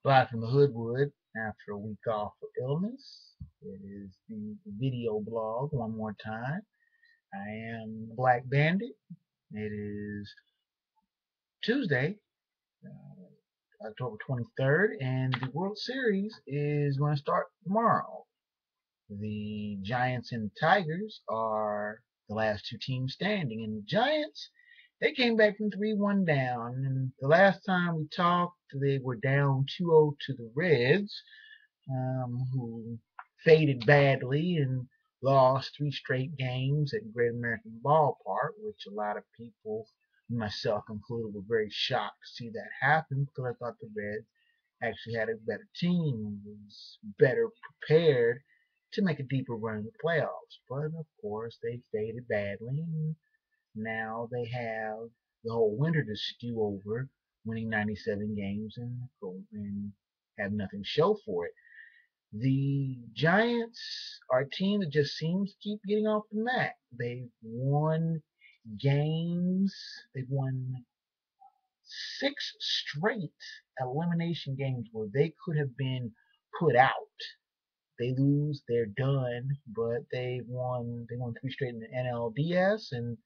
Live from the Hoodwood after a week off for illness. It is the video blog one more time. I am Black Bandit. It is Tuesday, October 23rd, and the World Series is going to start tomorrow. The Giants and Tigers are the last two teams standing, and the Giants, they came back from 3-1 down, and the last time we talked, they were down 2-0 to the Reds, who faded badly and lost three straight games at Great American Ballpark, which a lot of people, myself included, were very shocked to see that happen because I thought the Reds actually had a better team, was better prepared to make a deeper run in the playoffs. But of course, they faded badly, and now they have the whole winter to stew over, winning 97 games and have nothing to show for it. The Giants are a team that just seems to keep getting off the mat. They've won games. They've won six straight elimination games where they could have been put out. They lose, they're done, but they won. They won three straight in the NLDS and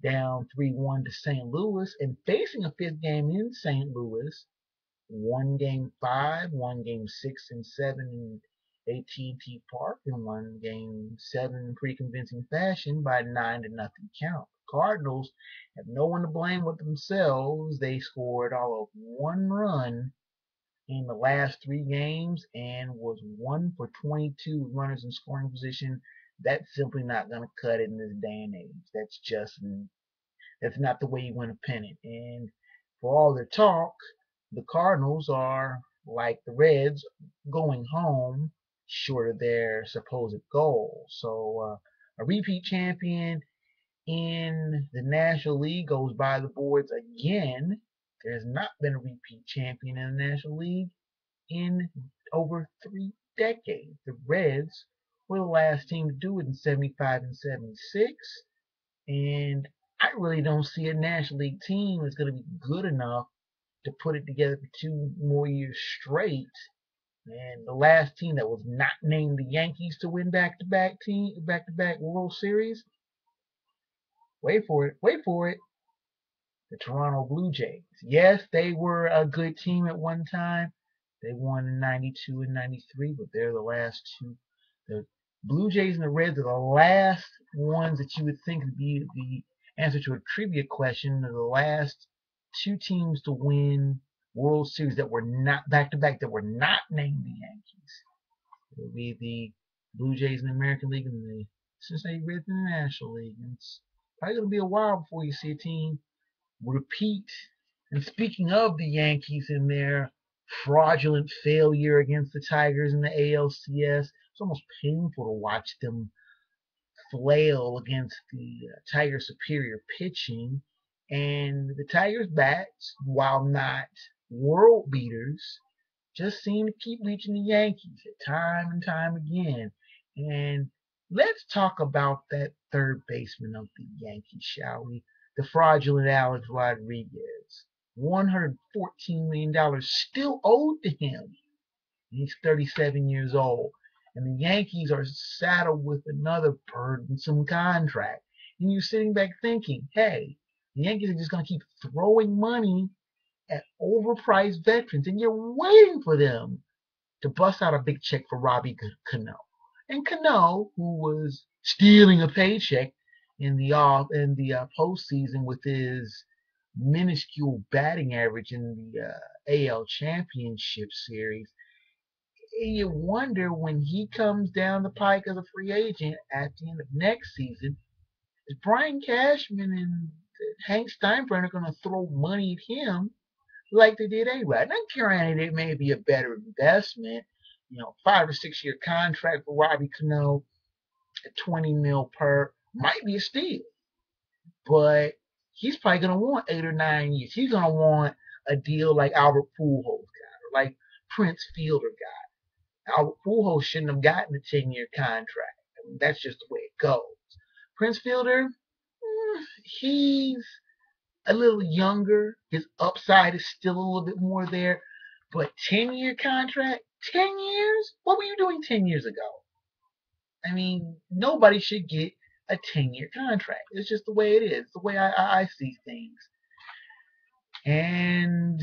down 3-1 to St. Louis and facing a fifth game in St. Louis. One game five, one game 6 and 7 in AT&T Park, and one game seven in pretty convincing fashion by 9-0 count. The Cardinals have no one to blame but themselves. They scored all of one run in the last three games and was 1 for 22 with runners in scoring position. That's simply not going to cut it in this day and age. That's not the way you win a pennant. And for all their talk, the Cardinals are like the Reds, going home short of their supposed goal. So a repeat champion in the National League goes by the boards again. There has not been a repeat champion in the National League in over 3 decades. The Reds were the last team to do it in 75 and 76. And I really don't see a National League team that's going to be good enough to put it together for 2 more years straight. And the last team that was not named the Yankees to win back-to-back World Series, wait for it, the Toronto Blue Jays. Yes, they were a good team at one time. They won in 92 and 93, but they're the last two. The Blue Jays and the Reds are the last ones that you would think would be the answer to a trivia question. They're the last two teams to win World Series that were not back to back, that were not named the Yankees. It would be the Blue Jays in the American League and the Cincinnati Reds in the National League. And it's probably going to be a while before you see a team repeat. And speaking of the Yankees and their fraudulent failure against the Tigers in the ALCS, it's almost painful to watch them flail against the Tigers' superior pitching. And the Tigers' bats, while not world beaters, just seem to keep reaching the Yankees time and time again. And let's talk about that third baseman of the Yankees, shall we? The fraudulent Alex Rodriguez. $114 million still owed to him. He's 37 years old. And the Yankees are saddled with another burdensome contract. And you're sitting back thinking, hey, the Yankees are just going to keep throwing money at overpriced veterans, and you're waiting for them to bust out a big check for Robbie Cano. And Cano, who was stealing a paycheck in the postseason with his minuscule batting average in the AL Championship Series, you wonder when he comes down the pike as a free agent at the end of next season, is Brian Cashman and Hank Steinbrenner going to throw money at him like they did A-Rod? Now, granted, it may be a better investment. 5 or 6 year contract for Robbie Cano at 20 mil per might be a steal, but he's probably going to want 8 or 9 years. He's going to want a deal like Albert Pujols got, or like Prince Fielder got. Albert Pujols shouldn't have gotten a 10-year contract. I mean, that's just the way it goes. Prince Fielder, he's a little younger. His upside is still a little bit more there. But 10-year contract? 10 years? What were you doing 10 years ago? I mean, nobody should get a 10-year contract. It's just the way it is, the way I see things. And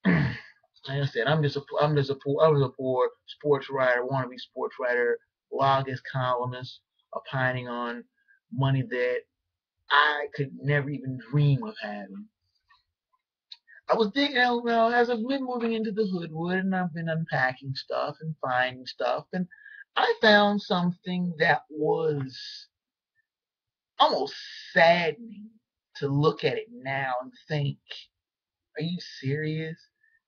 like I said, I was a poor sports writer, wannabe sports writer, blogist, columnist, opining on money that I could never even dream of having. I was digging out, well, as I've been moving into the Hoodwood and I've been unpacking stuff and finding stuff, and I found something that was almost saddening to look at it now and think, are you serious?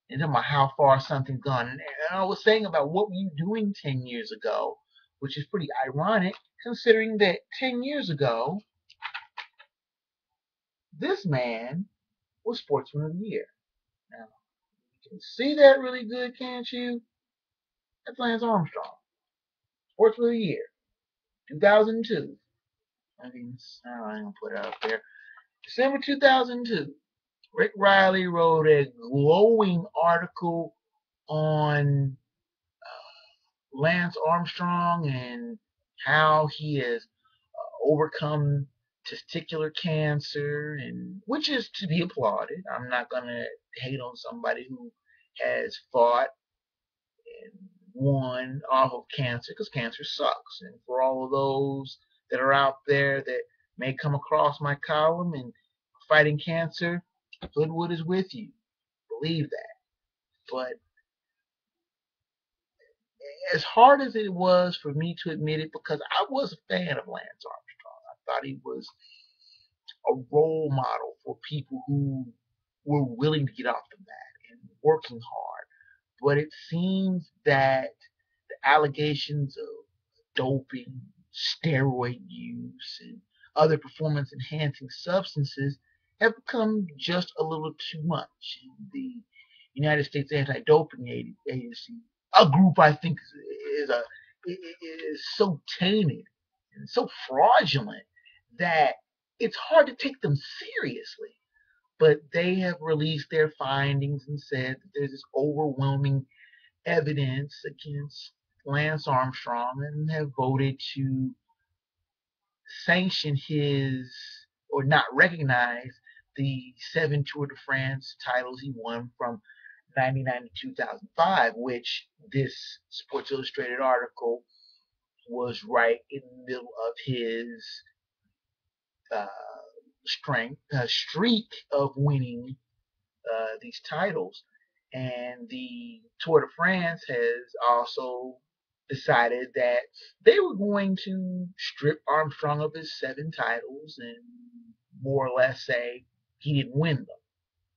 And talking about how far something's gone. And I was saying about what were you doing 10 years ago, which is pretty ironic considering that 10 years ago, this man was Sportsman of the Year. Now, you can see that really good, can't you? That's Lance Armstrong. Sportsman of the Year, 2002. I mean, I'm going to put it up there. December 2002. Rick Riley wrote a glowing article on Lance Armstrong and how he has overcome testicular cancer, and which is to be applauded. I'm not gonna hate on somebody who has fought and won off of cancer, because cancer sucks. And for all of those that are out there that may come across my column and fighting cancer, Hoodwood is with you. Believe that. But as hard as it was for me to admit it, because I was a fan of Lance Armstrong, I thought he was a role model for people who were willing to get off the mat and working hard. But it seems that the allegations of doping, steroid use, and other performance enhancing substances have become just a little too much. The United States Anti-Doping Agency, a group I think is so tainted and so fraudulent that it's hard to take them seriously. But they have released their findings and said that there's this overwhelming evidence against Lance Armstrong, and have voted to sanction his, or not recognize, the 7 Tour de France titles he won from 99 to 2005, which this Sports Illustrated article was right in the middle of his uh, streak of winning these titles. And the Tour de France has also decided that they were going to strip Armstrong of his 7 titles and more or less say he didn't win them,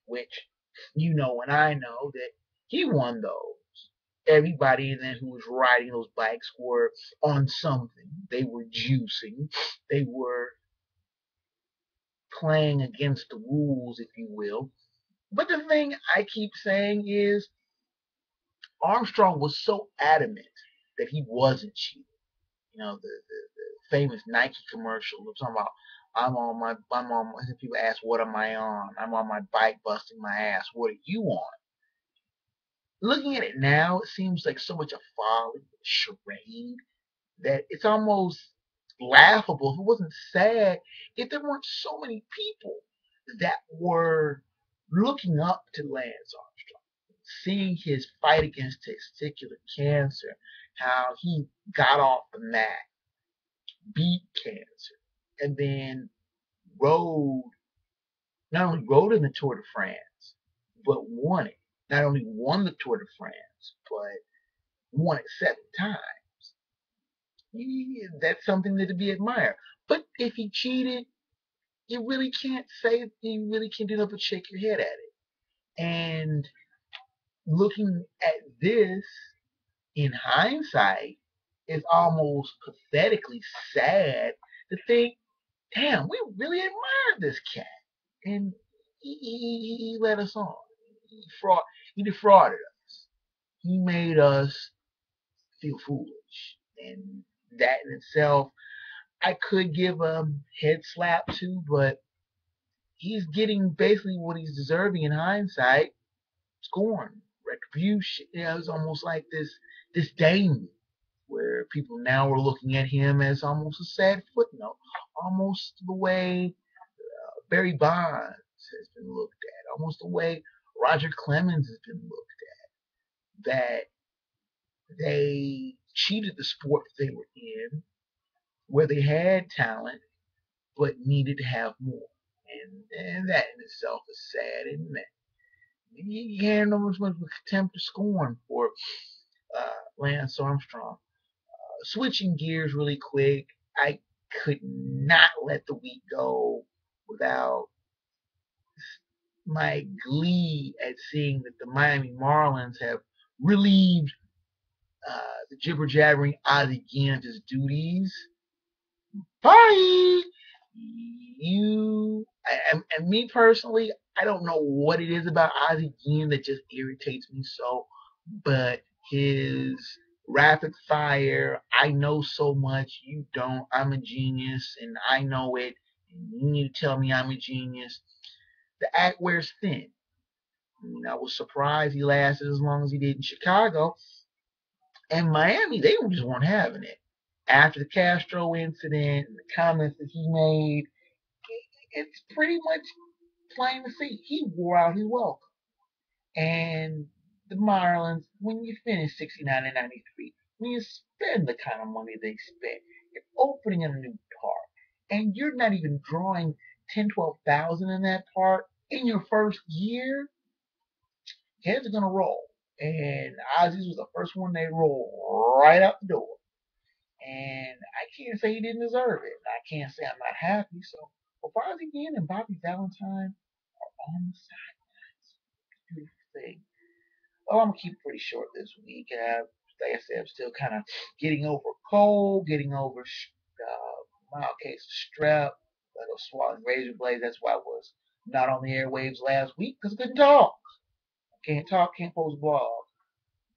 which you know and I know that he won those. Everybody then who was riding those bikes were on something. They were juicing. They were playing against the rules, if you will. But the thing I keep saying is Armstrong was so adamant that he wasn't cheating. You know, the famous Nike commercial was talking about, people ask, what am I on? I'm on my bike busting my ass. What are you on? Looking at it now, it seems like so much a folly, a charade, that it's almost laughable. If it wasn't sad, if there weren't so many people that were looking up to Lance Armstrong, seeing his fight against testicular cancer, how he got off the mat, beat cancer, and then rode, not only rode in the Tour de France, but won it. Not only won the Tour de France, but won it 7 times. That's something to be admired. But if he cheated, you really can't say, you really can't do nothing but shake your head at it. And looking at this in hindsight, it's almost pathetically sad to think, damn, we really admired this cat, and he let us on. He defrauded us. He made us feel foolish, and that in itself, I could give a head slap to, but he's getting basically what he's deserving in hindsight: scorn, retribution. It was almost like this disdain, where people now are looking at him as almost a sad footnote, almost the way Barry Bonds has been looked at, almost the way Roger Clemens has been looked at, that they cheated the sport that they were in, where they had talent but needed to have more. And that in itself is sad, isn't it? You can't know much contempt or scorn for Lance Armstrong. Switching gears really quick, I could not let the week go without my glee at seeing that the Miami Marlins have relieved the jibber jabbering Ozzie Guillen of his duties. Party! And me personally, I don't know what it is about Ozzie Guillen that just irritates me so, but his rapid fire, I know so much, you don't, I'm a genius, and I know it, and you need to tell me I'm a genius. The act wears thin. I mean, I was surprised he lasted as long as he did in Chicago. And Miami, they just weren't having it. After the Castro incident and the comments that he made, it's pretty much plain to see. He wore out his welcome. And the Marlins, when you finish 69 and 93, when you spend the kind of money they spent, you're opening a new park, and you're not even drawing 10, 12,000 in that park in your first year, heads are going to roll. And Ozzy's was the first one they rolled right out the door. And I can't say he didn't deserve it. And I can't say I'm not happy. So, Ozzy again and Bobby Valentine are on the sidelines. Beautiful thing. Well, I'm gonna keep it pretty short this week. Like I said, I'm still kind of getting over a cold, getting over mild case of strep. Like I was swallowing razor blades. That's why I was not on the airwaves last week because I couldn't talk. Can't talk, can't post a blog.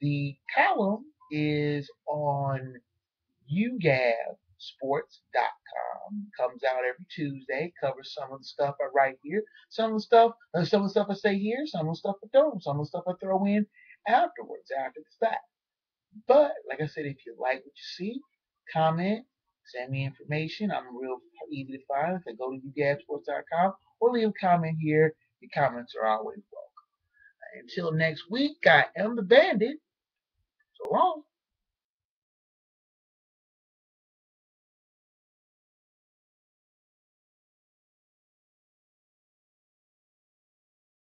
The column is on ugavsports.com. Comes out every Tuesday. Covers some of the stuff I write here, some of the stuff I say here, some of the stuff I don't, some of the stuff I throw in afterwards, after the fact. But like I said, if you like what you see, comment, send me information. I'm real easy to find. So go to ugavsports.com or leave a comment here. Your comments are always welcome. Until next week, I am the Bandit. So long.